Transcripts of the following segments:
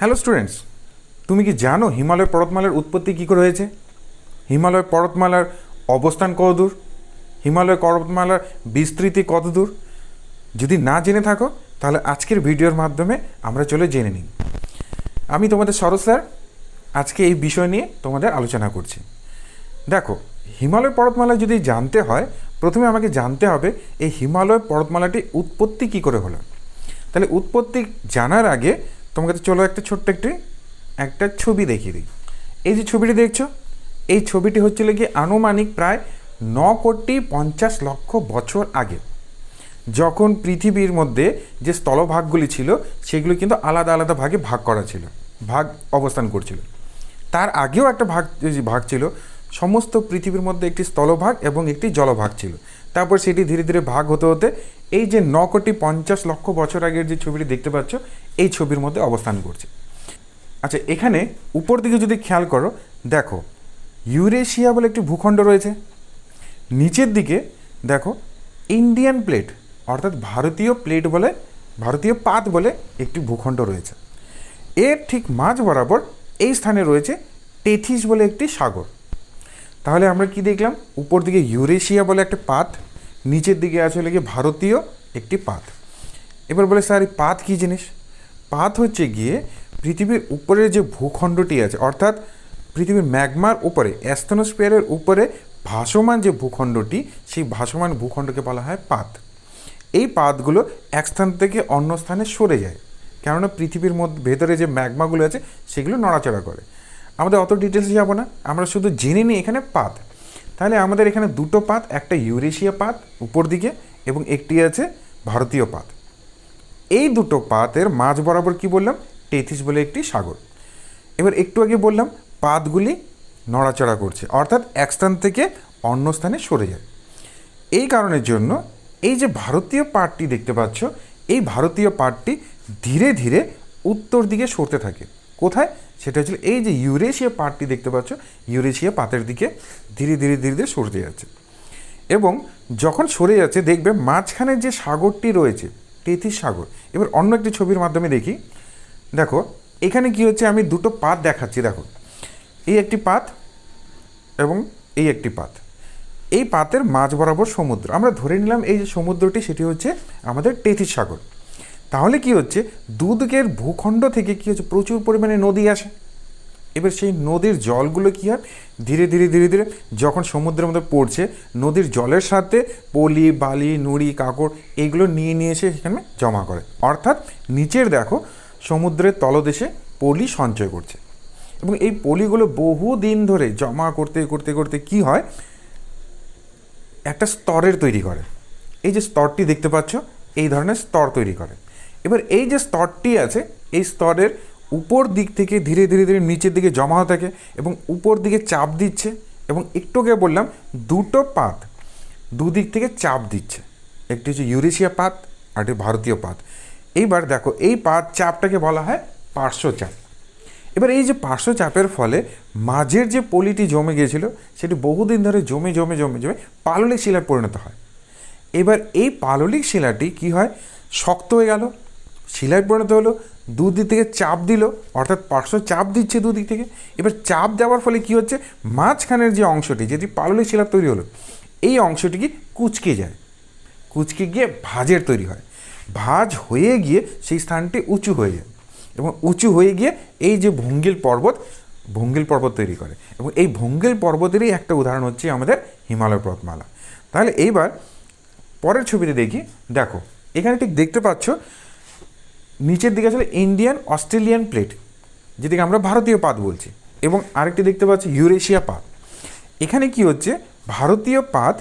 Hello students, তুমি কি জানো হিমালয় পর্বতমালার উৎপত্তি কী করে হয়েছে? হিমালয় পর্বতমালার অবস্থান কত দূর? হিমালয় পর্বতমালার বিস্তৃতি কত দূর? যদি না জেনে থাকো তাহলে আজকের ভিডিওর মাধ্যমে আমরা চলে জেনে নিই। আমি তোমাদের শরৎ স্যার আজকে এই বিষয় নিয়ে তোমাদের আলোচনা করছি। দেখো, হিমালয় পর্বতমালা যদি জানতে হয় প্রথমে আমাকে জানতে হবে এই হিমালয় পর্বতমালাটি উৎপত্তি কী করে হলো। তাহলে উৎপত্তি জানার আগে তোমাকে চলো একটা ছোট্ট একটা ছবি দেখিয়ে দিই। এই যে ছবিটি দেখছো, এই ছবিটি হচ্ছিল কি আনুমানিক প্রায় 9,50,00,000 বছর আগে, যখন পৃথিবীর মধ্যে যে স্থলভাগগুলি ছিল সেগুলো কিন্তু আলাদা আলাদা ভাগে ভাগ করা ছিল, ভাগ অবস্থান করছিল। তার আগেও একটা ভাগ ছিল, সমস্ত পৃথিবীর মধ্যে একটি স্থলভাগ এবং একটি জলভাগ ছিল। তারপর সেটি ধীরে ধীরে ভাগ হতে হতে এই যে 9,50,00,000 বছর আগের যে ছবিটি দেখতে পাচ্ছ এই ছবির মধ্যে অবস্থান করছে। আচ্ছা, এখানে উপর দিকে যদি খেয়াল করো, দেখো ইউরেশিয়া বলে একটি ভূখণ্ড রয়েছে। নিচের দিকে দেখো ইন্ডিয়ান প্লেট অর্থাৎ ভারতীয় পাত বলে একটি ভূখণ্ড রয়েছে। এর ঠিক মাঝ বরাবর এই স্থানে রয়েছে টেথিস বলে একটি সাগর। তাহলে আমরা কি দেখলাম? উপর দিকে ইউরেশিয়া বলে একটা পাত, নিচের দিকে আছে হলে গিয়ে ভারতীয় একটি পাত। এবার বলে স্যার এই পাত কী জিনিস? পাত হচ্ছে গিয়ে পৃথিবীর উপরে যে ভূখণ্ডটি আছে, অর্থাৎ পৃথিবীর ম্যাগমার উপরে, অ্যাস্থনোস্ফিয়ারের উপরে ভাসমান যে ভূখণ্ডটি, সেই ভাসমান ভূখণ্ডকে বলা হয় পাত। এই পাতগুলো এক স্থান থেকে অন্য স্থানে সরে যায়, কেননা পৃথিবীর মধ্যে ভেতরে যে ম্যাগমাগুলো আছে সেগুলো নড়াচড়া করে। আমাদের অত ডিটেলসে যাব না, আমরা শুধু জেনে নিই এখানে পাত। তাহলে আমাদের এখানে দুটো পাত, একটা ইউরেশিয়া পাত উপর দিকে এবং একটি আছে ভারতীয় পাত। এই দুটো পাতের মাঝ বরাবর কি বললাম? টেথিস বলে একটি সাগর। এবার একটু আগে বললাম পাতগুলি নড়াচড়া করছে, অর্থাৎ এক স্থান থেকে অন্য স্থানে সরে যায়। এই কারণের জন্য এই যে ভারতীয় পাতটি দেখতে পাচ্ছ, এই ভারতীয় পাতটি ধীরে ধীরে উত্তর দিকে সরতে থাকে। কোথায়? সেটা হচ্ছে এই যে ইউরেশিয়া পাতটি দেখতে পাচ্ছ, ইউরেশিয়া পাতের দিকে ধীরে ধীরে ধীরে ধীরে সরতে যাচ্ছে। এবং যখন সরে যাচ্ছে দেখবে মাঝখানে যে সাগরটি রয়েছে টেথিস সাগর। এবার অন্য একটি ছবির মাধ্যমে দেখি। দেখো এখানে কি হচ্ছে, আমি দুটো পাত দেখাচ্ছি। দেখো এই একটি পাত এবং এই একটি পাত। এই পাতের মাঝ বরাবর সমুদ্র। আমরা ধরে নিলাম এই যে সমুদ্রটি সেটি হচ্ছে আমাদের টেথিস সাগর। তাহলে কি হচ্ছে, দুদিকের ভূখণ্ড থেকে কি হচ্ছে, প্রচুর পরিমাণে নদী আসে। এবার সেই নদীর জলগুলো কী হয়, ধীরে ধীরে ধীরে ধীরে যখন সমুদ্রের মধ্যে পড়ছে, নদীর জলের সাথে পলি, বালি, নুড়ি, কাঁকড় এইগুলো নিয়ে এসে সেখানে জমা করে। অর্থাৎ নিচের দেখো সমুদ্রের তলদেশে পলি সঞ্চয় করছে এবং এই পলিগুলো বহু দিন ধরে জমা করতে করতে করতে কি হয়, একটা স্তরের তৈরি করে। এই যে স্তরটি দেখতে পাচ্ছ, এই ধরনের স্তর তৈরি করে। এবার এই যে স্তরটি আছে, এই স্তরের উপর দিক থেকে ধীরে ধীরে ধীরে নিচের দিকে জমা হতে থাকে এবং উপর দিকে চাপ দিচ্ছে। এবং একটু আগে বললাম দুটো পাত দুদিক থেকে চাপ দিচ্ছে, একটি হচ্ছে ইউরেশিয়া পাত আর একটি ভারতীয় পাত। এইবার দেখো এই পাত চাপটাকে বলা হয় পার্শ্বচাপ। এবার এই যে পার্শ্বচাপের ফলে মাঝের যে পলিটি জমে গিয়েছিল সেটি বহুদিন ধরে জমে জমে জমে জমে পাললিক শিলায় পরিণত হয়। এবার এই পাললিক শিলাটি কি হয়, শক্ত হয়ে গেল, শিলায় পরিণত হলো। দুদিক থেকে চাপ দিল, অর্থাৎ পার্শ্ব চাপ দিচ্ছে দুদিক থেকে। এবার চাপ দেওয়ার ফলে কি হচ্ছে, মাঝখানের যে অংশটি যেটি পাললিক শিলা তৈরি হলো, এই অংশটি কি কুঁচকে যায়, কুঁচকে গিয়ে ভাঁজের তৈরি হয়। ভাঁজ হয়ে গিয়ে সেই স্থানটি উঁচু হয়ে যায় এবং উঁচু হয়ে গিয়ে এই যে ভঙ্গিল পর্বত তৈরি করে। এবং এই ভঙ্গিল পর্বতেরই একটা উদাহরণ হচ্ছে আমাদের হিমালয় পর্বতমালা। তাহলে এইবার পরের ছবিতে দেখি। দেখো এখানে ঠিক দেখতে পাচ্ছ নিচের দিকে আসলে ইন্ডিয়ান অস্ট্রেলিয়ান প্লেট, যেটিকে আমরা ভারতীয় পাত বলছি, এবং আরেকটি দেখতে পাচ্ছি ইউরেশিয়া পাত। এখানে কি হচ্ছে, ভারতীয় পাত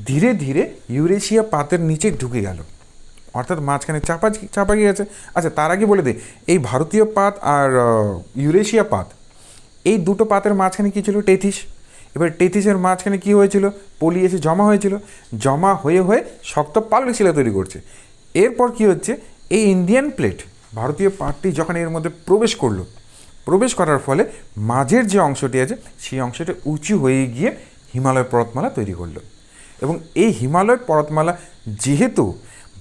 ধীরে ধীরে ইউরেশিয়া পাতের নিচে ঢুকে গেল, অর্থাৎ মাঝখানে চাপা গিয়ে গেছে। আচ্ছা, তার আগে বলে দিই এই ভারতীয় পাত আর ইউরেশিয়া পাত, এই দুটো পাতের মাঝখানে কী ছিল? টেথিস। এবার টেথিসের মাঝখানে কী হয়েছিল? পলি এসে জমা হয়েছিল, জমা হয়ে হয়ে শক্ত পাললিক শিলা তৈরি করছে। এরপর কি হচ্ছে, এই ইন্ডিয়ান প্লেট ভারতীয় পাতটি যখন এর মধ্যে প্রবেশ করার ফলে মাঝের যে অংশটি আছে সেই অংশটি উঁচু হয়ে গিয়ে হিমালয় পর্বতমালা তৈরি করলো। এবং এই হিমালয় পর্বতমালা যেহেতু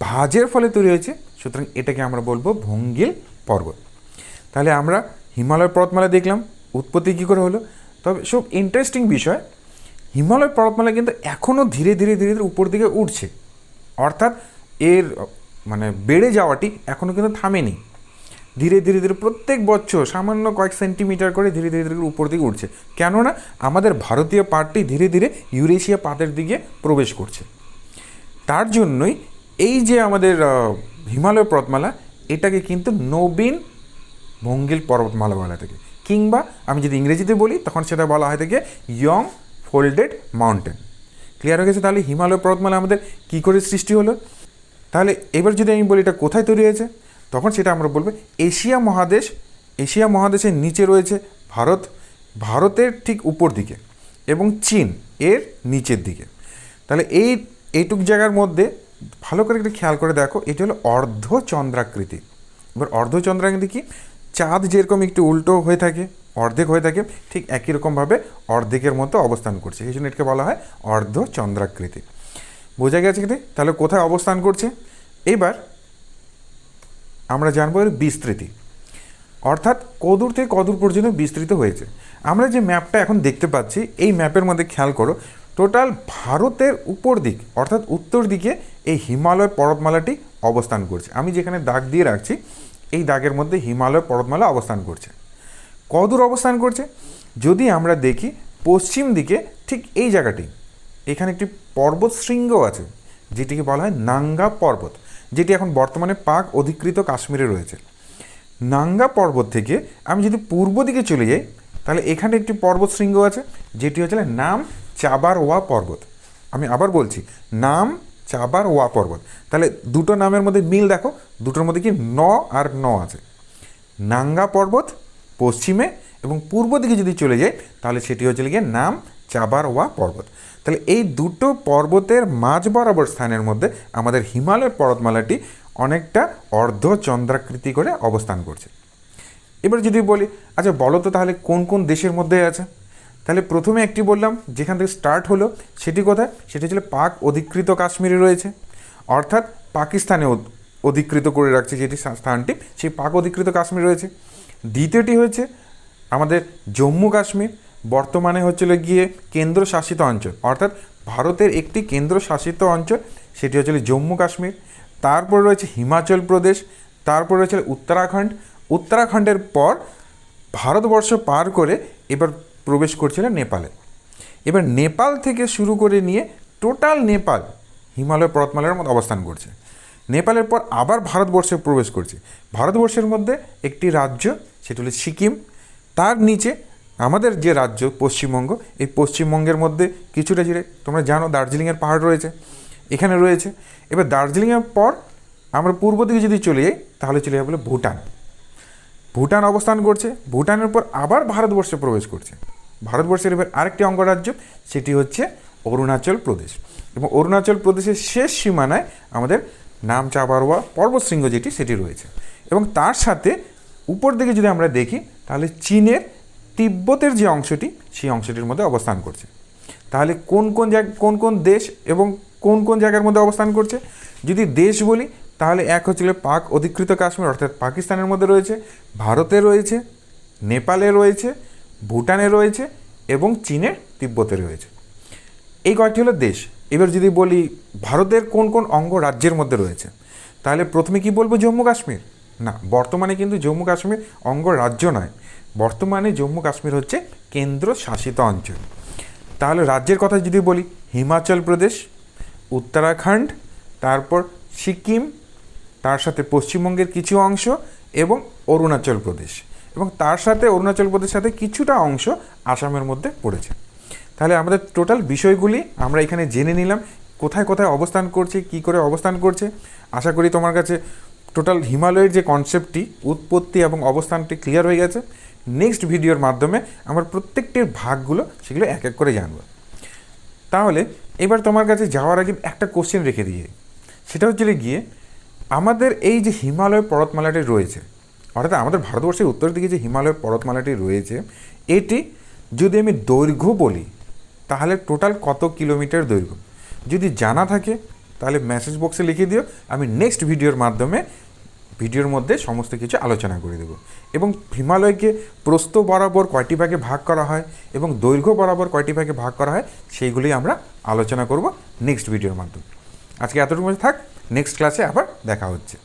ভাঁজের ফলে তৈরি হয়েছে, সুতরাং এটাকে আমরা বলবো ভঙ্গিল পর্বত। তাহলে আমরা হিমালয় পর্বতমালা দেখলাম উৎপত্তি কী করে হলো। তবে সব ইন্টারেস্টিং বিষয়, হিমালয় পর্বতমালা কিন্তু এখনও ধীরে ধীরে ধীরে ধীরে উপর দিকে উঠছে, অর্থাৎ এর মানে বেড়ে যাওয়াটি এখনও কিন্তু থামেনি। ধীরে ধীরে ধীরে প্রত্যেক বছর সামান্য কয়েক সেন্টিমিটার করে ধীরে ধীরে ধীরে উপর দিকে উঠছে, কেননা আমাদের ভারতীয় পাতটি ধীরে ধীরে ইউরেশিয়া পাতের দিকে প্রবেশ করছে। তার জন্যই এই যে আমাদের হিমালয় পর্বতমালা, এটাকে কিন্তু নবীন ভঙ্গিল পর্বতমালা বলা থাকে, কিংবা আমি যদি ইংরেজিতে বলি তখন সেটা বলা হয় থাকে ইয়ং ফোল্ডেড মাউন্টেন। ক্লিয়ার হয়ে গেছে? তাহলে হিমালয় পর্বতমালা আমাদের কী করে সৃষ্টি হলো। তাহলে এবার যদি আমি বলি এটা কোথায় তৈরি হয়েছে, তখন সেটা আমরা বলবো এশিয়া মহাদেশ। এশিয়া মহাদেশের নিচে রয়েছে ভারত, ভারতের ঠিক উপর দিকে, এবং চীন এর নিচের দিকে। তাহলে এইটুক জায়গার মধ্যে ভালো করে একটু খেয়াল করে দেখো, এটি হলো অর্ধচন্দ্রাকৃতি। এবার অর্ধচন্দ্রাকৃতি কি, চাঁদ যেরকম একটু উল্টো হয়ে থাকে, অর্ধেক হয়ে থাকে, ঠিক একই রকমভাবে অর্ধেকের মতো অবস্থান করছে, এই জন্য এটাকে বলা হয় অর্ধচন্দ্রাকৃতি। বোঝা গেছে কি? তাহলে কোথায় অবস্থান করছে? এবার আমরা জানবো এর বিস্তৃতি, অর্থাৎ কদূর থেকে কদূর পর্যন্ত বিস্তৃত হয়েছে। আমরা যে ম্যাপটা এখন দেখতে পাচ্ছি, এই ম্যাপের মধ্যে খেয়াল করো, টোটাল ভারতের উপর দিক অর্থাৎ উত্তর দিকে এই হিমালয় পর্বতমালাটি অবস্থান করছে। আমি যেখানে দাগ দিয়ে রাখছি, এই দাগের মধ্যে হিমালয় পর্বতমালা অবস্থান করছে। কদূর অবস্থান করছে? যদি আমরা দেখি পশ্চিম দিকে ঠিক এই জায়গাটি, এখানে একটি পর্বত শৃঙ্গ আছে, যেটিকে বলা হয় নাঙ্গা পর্বত, যেটি এখন বর্তমানে পাক অধিকৃত কাশ্মীরে রয়েছে। নাঙ্গা পর্বত থেকে আমি যদি পূর্ব দিকে চলে যাই, তাহলে এখানে একটি পর্বত শৃঙ্গ আছে, যেটি হচ্ছে নাম চাবার ওয়া পর্বত। আমি আবার বলছি, নাম চাবার ওয়া পর্বত। তাহলে দুটো নামের মধ্যে মিল দেখো, দুটোর মধ্যে কি ন আর ন আছে। নাঙ্গা পর্বত পশ্চিমে, এবং পূর্ব দিকে যদি চলে যাই তাহলে সেটি হচ্ছে গিয়ে নাম চাবার ওয়া পর্বত। তাহলে এই দুটো পর্বতের মাঝ বরাবর স্থানের মধ্যে আমাদের হিমালয় পর্বতমালাটি অনেকটা অর্ধচন্দ্রাকৃতি করে অবস্থান করছে। এবার যদি বলি, আচ্ছা বলো তো তাহলে কোন কোন দেশের মধ্যে আছে। তাহলে প্রথমে একটি বললাম যেখান থেকে স্টার্ট হলো, সেটি কোথায়? সেটি ছিল পাক অধিকৃত কাশ্মীরে রয়েছে, অর্থাৎ পাকিস্তানে অধিকৃত করে রাখছে যেটি স্থানটি, সেই পাক অধিকৃত কাশ্মীর রয়েছে। দ্বিতীয়টি হয়েছে আমাদের জম্মু কাশ্মীর, বর্তমানে হচ্ছিল গিয়ে কেন্দ্রশাসিত অঞ্চল, অর্থাৎ ভারতের একটি কেন্দ্রশাসিত অঞ্চল, সেটি হচ্ছিল জম্মু কাশ্মীর। তারপর রয়েছে হিমাচল প্রদেশ, তারপর রয়েছে উত্তরাখণ্ড। উত্তরাখণ্ডের পর ভারতবর্ষ পার করে এবার প্রবেশ করছিল নেপালে। এবার নেপাল থেকে শুরু করে নিয়ে টোটাল নেপাল হিমালয় পর্বতমালার মধ্যে অবস্থান করছে। নেপালের পর আবার ভারতবর্ষে প্রবেশ করছে। ভারতবর্ষের মধ্যে একটি রাজ্য, সেটি হলো সিকিম। তার নিচে আমাদের যে রাজ্য পশ্চিমবঙ্গ, এই পশ্চিমবঙ্গের মধ্যে কিছুটা জুড়ে তোমরা জানো দার্জিলিংয়ের পাহাড় রয়েছে, এখানে রয়েছে। এবার দার্জিলিংয়ের পর আমরা পূর্ব দিকে যদি চলে যাই তাহলে চলে যাবো ভুটান। ভুটান অবস্থান করছে। ভুটানের পর আবার ভারতবর্ষে প্রবেশ করছে। ভারতবর্ষের এবার আরেকটি অঙ্গরাজ্য, সেটি হচ্ছে অরুণাচল প্রদেশ। এবং অরুণাচল প্রদেশের শেষ সীমানায় আমাদের নাম চাবারওয়া পর্বতশৃঙ্গ যেটি, সেটি রয়েছে। এবং তার সাথে উপর দিকে যদি আমরা দেখি তাহলে চীনের তিব্বতের যে অংশটি, সেই অংশটির মধ্যে অবস্থান করছে। তাহলে কোন কোন দেশ এবং কোন কোন জায়গার মধ্যে অবস্থান করছে? যদি দেশ বলি তাহলে এক হচ্ছিল পাক অধিকৃত কাশ্মীর, অর্থাৎ পাকিস্তানের মধ্যে রয়েছে, ভারতে রয়েছে, নেপালে রয়েছে, ভুটানে রয়েছে এবং চীনের তিব্বতে রয়েছে। এই কয়েকটি হলো দেশ। এবার যদি বলি ভারতের কোন কোন অঙ্গরাজ্যের মধ্যে রয়েছে, তাহলে প্রথমে কি বলবো? জম্মু কাশ্মীর। না, বর্তমানে কিন্তু জম্মু কাশ্মীর অঙ্গরাজ্য নয়, বর্তমানে জম্মু কাশ্মীর হচ্ছে কেন্দ্রশাসিত অঞ্চল। তাহলে রাজ্যের কথা যদি বলি, হিমাচল প্রদেশ, উত্তরাখণ্ড, তারপর সিকিম, তার সাথে পশ্চিমবঙ্গের কিছু অংশ এবং অরুণাচল প্রদেশ, এবং তার সাথে অরুণাচল প্রদেশের সাথে কিছুটা অংশ আসামের মধ্যে পড়েছে। তাহলে আমাদের টোটাল বিষয়গুলি আমরা এখানে জেনে নিলাম, কোথায় কোথায় অবস্থান করছে, কি করে অবস্থান করছে। আশা করি তোমার কাছে টোটাল হিমালয়ের যে কনসেপ্টটি, উৎপত্তি এবং অবস্থানটি ক্লিয়ার হয়ে গেছে। নেক্সট ভিডিওর মাধ্যমে আমরা প্রত্যেকটির ভাগগুলো সেগুলো এক এক করে জানব। তাহলে এবার তোমার কাছে যাওয়ার আগে একটা কোশ্চেন রেখে দিয়ে, সেটা হচ্ছে গিয়ে আমাদের এই যে হিমালয় পর্বতমালাটি রয়েছে, অর্থাৎ আমাদের ভারতবর্ষের উত্তর দিকে যে হিমালয় পর্বতমালাটি রয়েছে, এটি যদি আমি দৈর্ঘ্য বলি তাহলে টোটাল কত কিলোমিটার দৈর্ঘ্য? যদি জানা থাকে তাহলে মেসেজ বক্সে লিখে দিও, আমি নেক্সট ভিডিওর মাধ্যমে ভিডিওর মধ্যে সমস্ত কিছু আলোচনা করে দেব। এবং হিমালয়কে প্রস্থ বরাবর কয়টি ভাগে ভাগ করা হয় এবং দৈর্ঘ্য বরাবর কয়টি ভাগে ভাগ করা হয় সেইগুলি আমরা আলোচনা করব নেক্সট ভিডিওর মাধ্যমে। আজকে এতটুকু থাক, নেক্সট ক্লাসে আবার দেখা হচ্ছে।